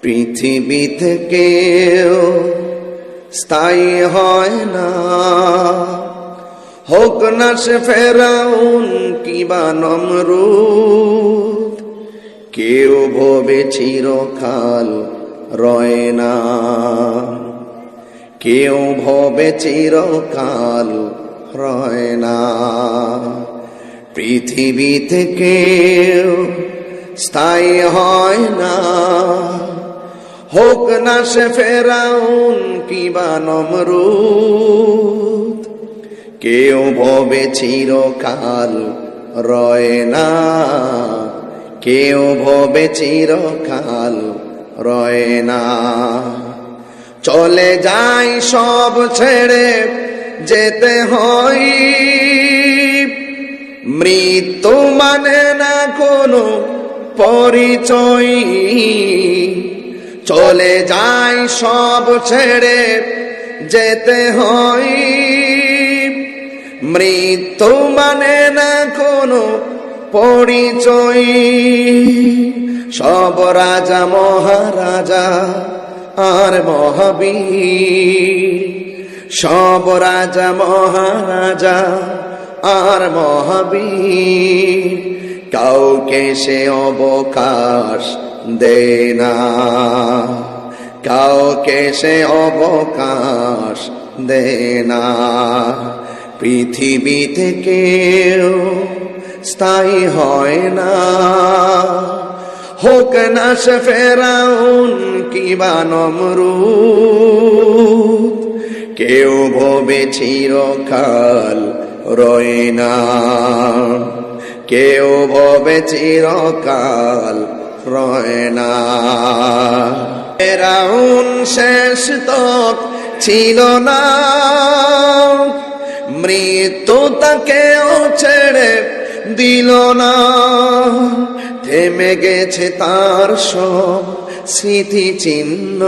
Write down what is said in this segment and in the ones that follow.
পৃথিবী থেকেও স্থায়ী হয় না, হোক না সে ফেরাউন কিবা নমরুদ, কেউ ভবে চিরকাল রয় না, কেউ ভবে চিরকাল রয় না। পৃথিবী থেকেও স্থায়ী হয় না, হোক না সে ফেরাউন কিবা নমরুদ, কেউ ভবে চিরকাল রয় না, কেউ ভবে চিরকাল রয় না। চলে যায় সব ছেড়ে যেতে হয়, মৃত্যু মানে না কোনো পরিচয়। চলে যায় সব ছেড়ে যেতে হয়, মৃত্যু মানে না কোনো পরিচয়। সব রাজা মহারাজা আর মহাবীর, সব রাজা মহারাজা আর মহাবীর, কাউকে সে অবকাশ দেয় না, কাউকে সে অবকাশ দেয় না। পৃথিবী থেকেও স্থায়ী হয় না, হোক না সে ফেরাউন কিবা নমরুদ, কেউ ভবে চিরকাল রয় না, কেউ ভবে চিরকাল রয় না। ফেরাউন শেষ তক ছিল না, মৃত্যু তাকেও ছেড়ে দিল না। থেমে গেছে তার সব স্মৃতি চিহ্ন,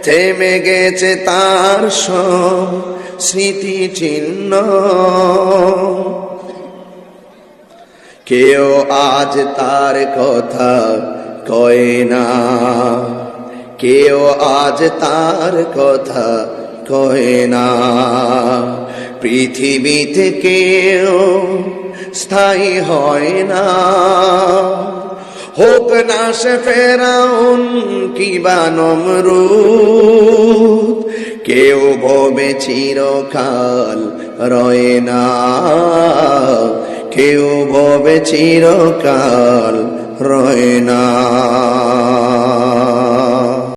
থেমে গেছে তার সব স্মৃতি চিহ্ন। কেউ আজ তার কথা কয় না, কেউ আজ তার কথা কয় না। পৃথিবী থেকেও স্থায়ী হয় না, হোক না সে ফেরাউন কিবা নমরুদ, কেউ ভবে চিরকাল রয় না, কেউ ভবে চিরকাল রয় না।